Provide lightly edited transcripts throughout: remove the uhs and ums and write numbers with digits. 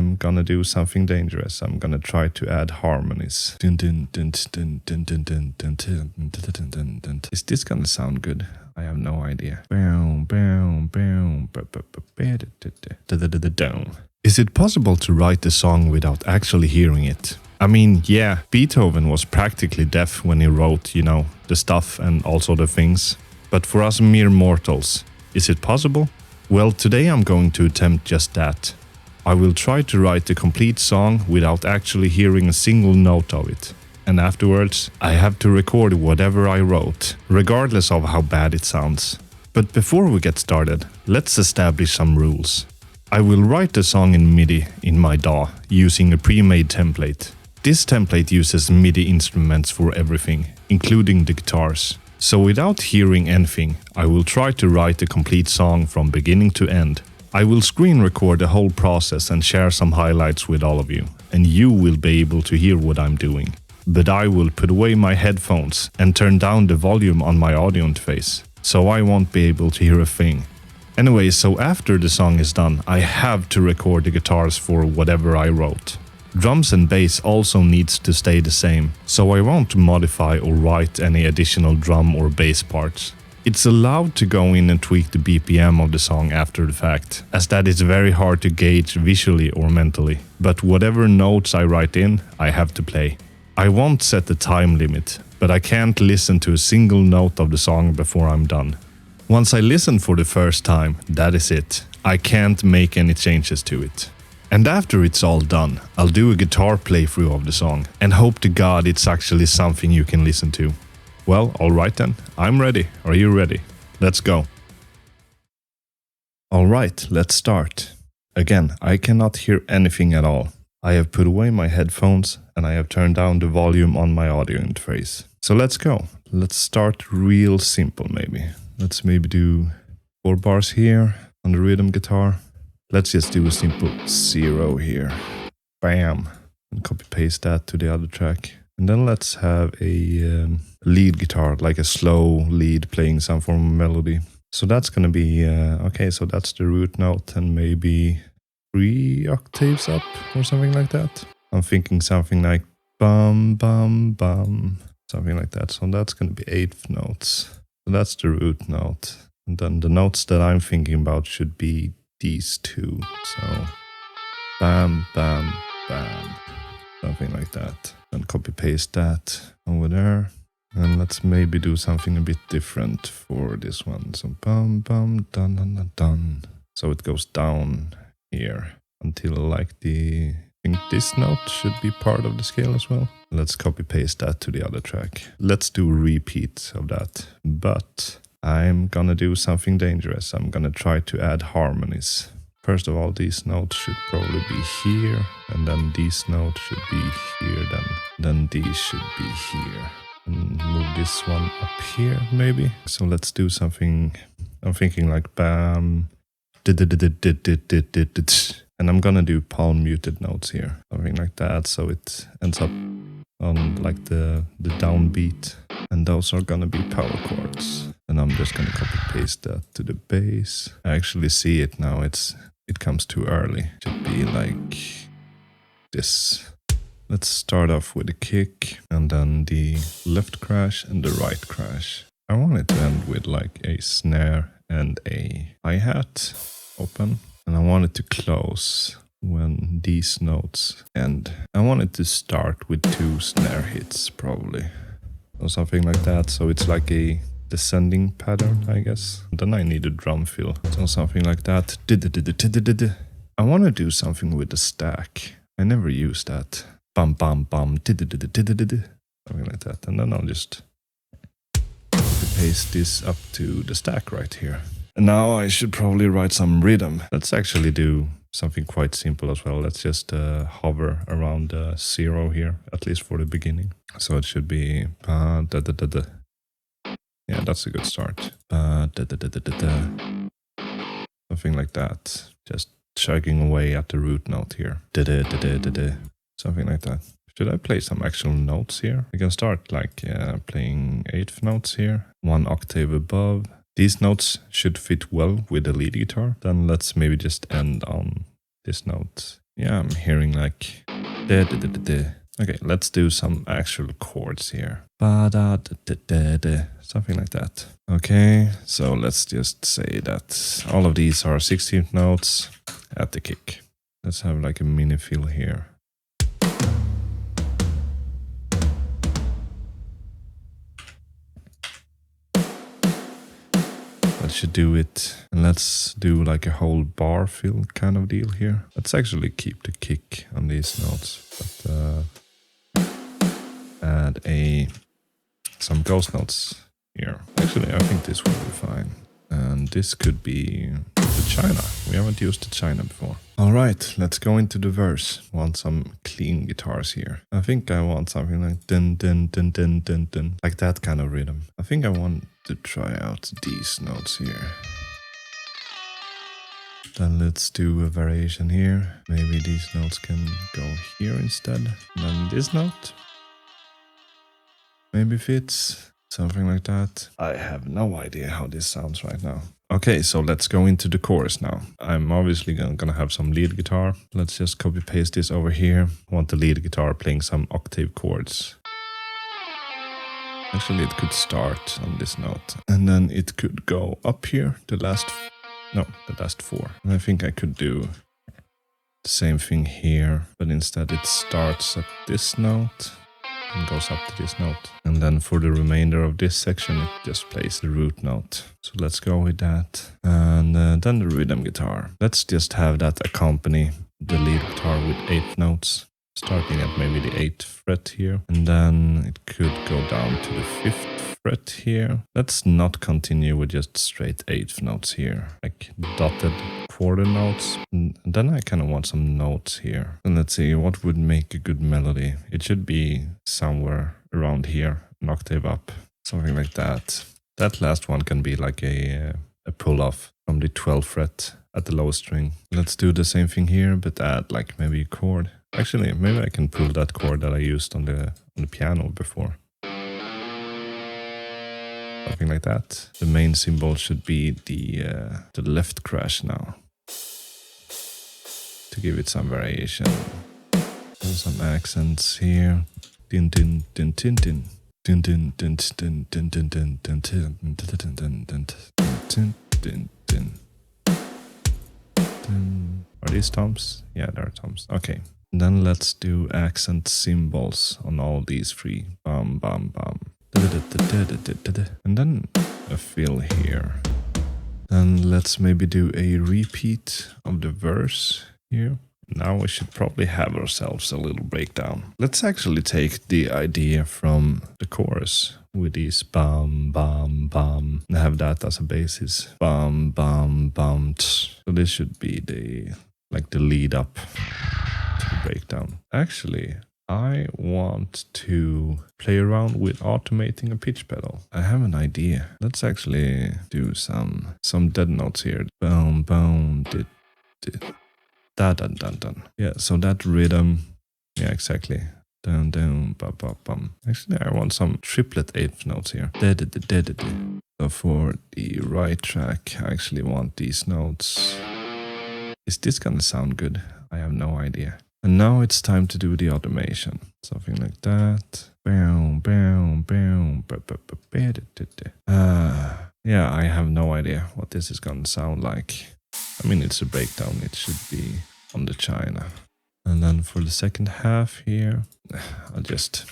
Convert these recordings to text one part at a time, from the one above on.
I'm gonna do something dangerous. I'm gonna try to add harmonies. Is this gonna sound good? I have no idea. Is it possible to write a song without actually hearing it? I mean, yeah, Beethoven was practically deaf when he wrote, you know, the stuff and also the things. But for us mere mortals, is it possible? Well, today I'm going to attempt just that. I will try to write a complete song without actually hearing a single note of it. And afterwards, I have to record whatever I wrote, regardless of how bad it sounds. But before we get started, let's establish some rules. I will write the song in MIDI in my DAW using a pre-made template. This template uses MIDI instruments for everything, including the guitars. So without hearing anything, I will try to write a complete song from beginning to end. I will screen record the whole process and share some highlights with all of you, and you will be able to hear what I'm doing. But I will put away my headphones and turn down the volume on my audio interface, so I won't be able to hear a thing. Anyway, so after the song is done, I have to record the guitars for whatever I wrote. Drums and bass also needs to stay the same, so I won't modify or write any additional drum or bass parts. It's allowed to go in and tweak the BPM of the song after the fact, as that is very hard to gauge visually or mentally. But whatever notes I write in, I have to play. I won't set a time limit, but I can't listen to a single note of the song before I'm done. Once I listen for the first time, that is it. I can't make any changes to it. And after it's all done, I'll do a guitar playthrough of the song and hope to God it's actually something you can listen to. Well, alright then, I'm ready. Are you ready? Let's go. Alright, let's start. Again, I cannot hear anything at all. I have put away my headphones and I have turned down the volume on my audio interface. So let's go. Let's start real simple maybe. Let's maybe do 4 bars here on the rhythm guitar. Let's just do a simple 0 here. Bam. And copy paste that to the other track. And then let's have a lead guitar, like a slow lead playing some form of melody. So that's going to be, okay, so that's the root note and maybe 3 octaves up or something like that. I'm thinking something like bum, bum, bum, something like that. So that's going to be 8th notes. So that's the root note. And then the notes that I'm thinking about should be these 2. So bam, bam, bam, something like that. And copy paste that over there. And let's maybe do something a bit different for this one. So bum, bum, dun, dun, dun, dun. So it goes down here until like I think this note should be part of the scale as well. Let's copy paste that to the other track. Let's do a repeat of that. But I'm gonna do something dangerous. I'm gonna try to add harmonies. First of all, these notes should probably be here, and then these notes should be here, then these should be here. And move this one up here, maybe. So let's do something, I'm thinking like bam, and I'm gonna do palm muted notes here, something like that, so it ends up on like the downbeat, and those are gonna be power chords. And I'm just gonna copy paste that to the bass. I actually see it now, it comes too early. It should be like this. Let's start off with a kick, and then the left crash and the right crash. I want it to end with like a snare and a hi-hat open, and I want it to close when these notes end. I want it to start with 2 snare hits probably, or something like that, so it's like a descending pattern, I guess. And then I need a drum fill, so something like that. I want to do something with the stack. I never use that. Bum bum bum, something like that, and then I'll just copy paste this up to the stack right here. And now I should probably write some rhythm. Let's actually do something quite simple as well. Let's just hover around 0 here, at least for the beginning. So it should be yeah, that's a good start. Something like that. Just chugging away at the root note here. Something like that. Should I play some actual notes here? I can start like playing 8th notes here, 1 octave above. These notes should fit well with the lead guitar. Then let's maybe just end on this note Yeah, I'm hearing like okay, let's do some actual chords here. Something like that. Okay, so let's just say that all of these are 16th notes at the kick. Let's have like a mini fill here. That should do it. And let's do like a whole bar fill kind of deal here. Let's actually keep the kick on these notes, but add some ghost notes here. Actually, I think this will be fine. And this could be the China. We haven't used the China before. All right, let's go into the verse. Want some clean guitars here. I think I want something like dun dun dun dun dun dun, like that kind of rhythm. I think I want to try out these notes here. Then let's do a variation here. Maybe these notes can go here instead. And then this note maybe fits. Something like that. I have no idea how this sounds right now. Okay, so let's go into the chorus now. I'm obviously gonna have some lead guitar. Let's just copy paste this over here. I want the lead guitar playing some octave chords. Actually, it could start on this note. And then it could go up here, the last four. And I think I could do the same thing here, but instead it starts at this note and goes up to this note. And then for the remainder of this section, it just plays the root note. So let's go with that. And then the rhythm guitar. Let's just have that accompany the lead guitar with 8 notes, starting at maybe the 8th fret here. And then it could go down to the 5th fret here. Let's not continue with just straight 8th notes here, like dotted quarter notes. And then I kind of want some notes here. And let's see, what would make a good melody? It should be somewhere around here, an octave up, something like that. That last one can be like a pull-off from the 12th fret at the lowest string. Let's do the same thing here, but add like maybe a chord. Actually, maybe I can pull that chord that I used on the piano before. Something like that. The main symbol should be the left crash now, to give it some variation. And some accents here. Din din din din din. Din din din din din din din din din din din din. Are these toms? Yeah, they are toms. Okay. Then let's do accent symbols on all these 3. Bum bum bum. And then a fill here. Then let's maybe do a repeat of the verse here. Now we should probably have ourselves a little breakdown. Let's actually take the idea from the chorus with these bum bum bum and have that as a basis. Bum bum bum. So this should be the lead up to the breakdown. Actually, I want to play around with automating a pitch pedal. I have an idea. Let's actually do some dead notes here. Boom, boom, did, da, dun, dun, dun. Yeah, so that rhythm, yeah, exactly. Down, down, bum, bum, bum. Actually, I want some triplet 8th notes here. So for the right track, I actually want these notes. Is this gonna sound good? I have no idea. And now it's time to do the automation. Something like that. Yeah, I have no idea what this is gonna sound like. I mean, it's a breakdown. It should be on the China. And then for the second half here, I'll just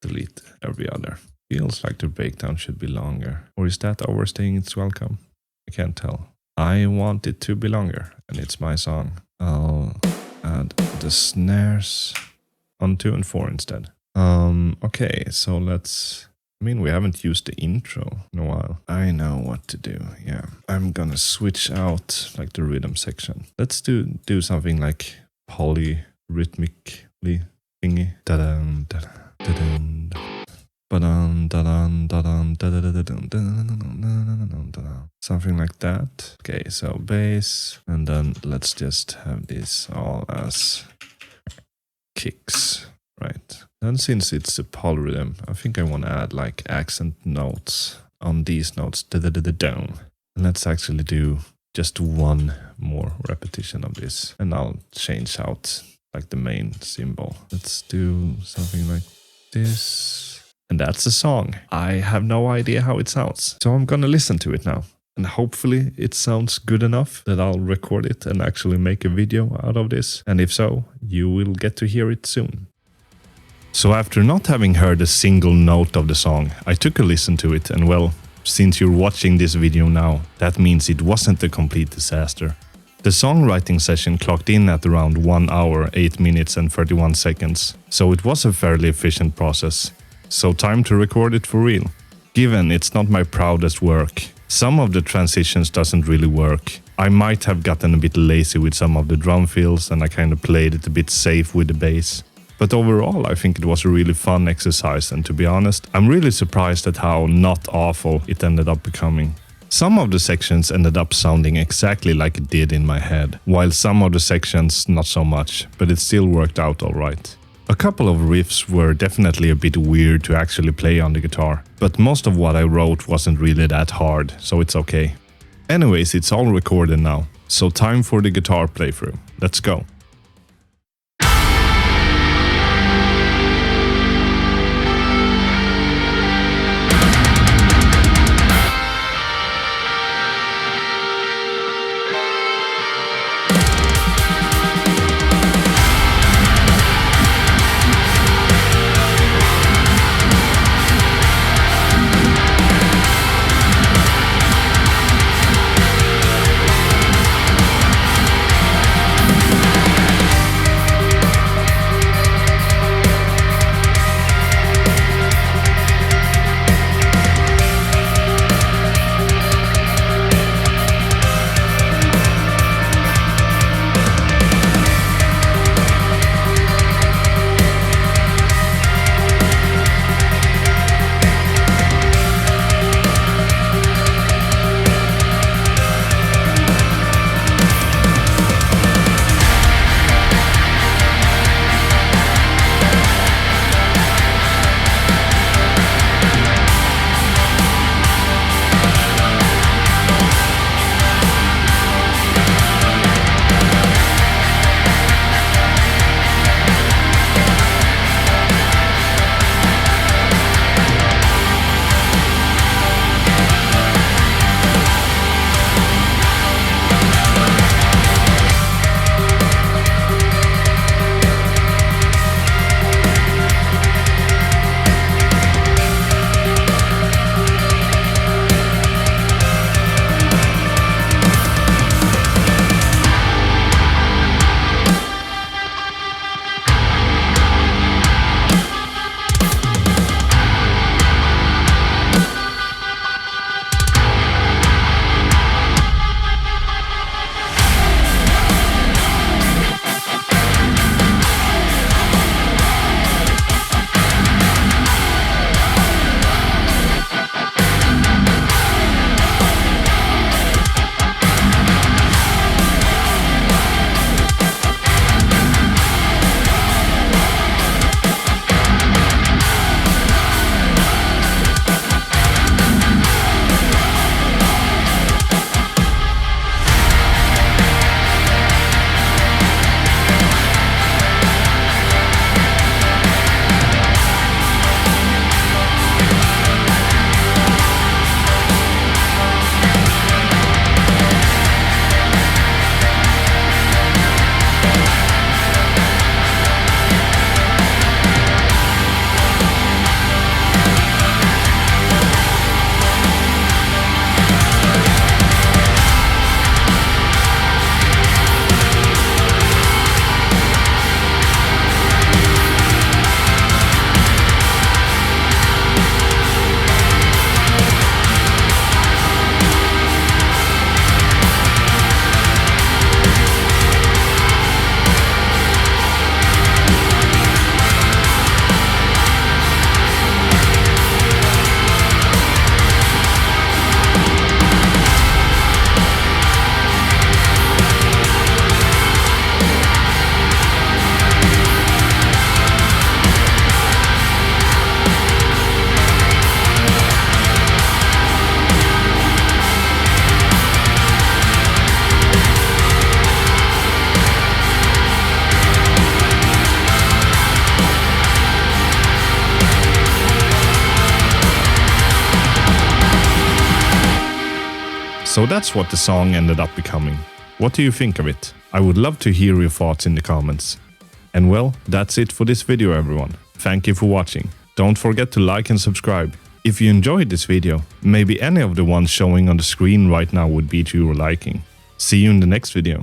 delete every other. Feels like the breakdown should be longer. Or is that overstaying its welcome? I can't tell. I want it to be longer, and it's my song. I'll add the snares on 2 and 4 instead. Okay, so let's... I mean, we haven't used the intro in a while. I know what to do, yeah. I'm gonna switch out like the rhythm section. Let's do something like polyrhythmically thingy. Da-dum, da-dum, da-dum, ba-dum, da-dum, da-dum, da-da-da-da-dum, da-da-da-da-dum. Something like that. Okay, so bass, and then let's just have this all as kicks, right? Then since it's a polyrhythm, I think I want to add like accent notes on these notes. Da-da-da-da-dum. And let's actually do just one more repetition of this, and I'll change out like the main symbol. Let's do something like this. And that's the song. I have no idea how it sounds, so I'm gonna listen to it now. And hopefully it sounds good enough that I'll record it and actually make a video out of this. And if so, you will get to hear it soon. So after not having heard a single note of the song, I took a listen to it, and well, since you're watching this video now, that means it wasn't a complete disaster. The songwriting session clocked in at around 1 hour, 8 minutes and 31 seconds, so it was a fairly efficient process. So time to record it for real. Given it's not my proudest work, some of the transitions doesn't really work. I might have gotten a bit lazy with some of the drum fills and I kind of played it a bit safe with the bass. But overall I think it was a really fun exercise, and to be honest, I'm really surprised at how not awful it ended up becoming. Some of the sections ended up sounding exactly like it did in my head, while some of the sections not so much, but it still worked out alright. A couple of riffs were definitely a bit weird to actually play on the guitar, but most of what I wrote wasn't really that hard, so it's okay. Anyways, it's all recorded now, so time for the guitar playthrough. Let's go. So that's what the song ended up becoming. What do you think of it? I would love to hear your thoughts in the comments. And well, that's it for this video everyone. Thank you for watching. Don't forget to like and subscribe. If you enjoyed this video, maybe any of the ones showing on the screen right now would be to your liking. See you in the next video.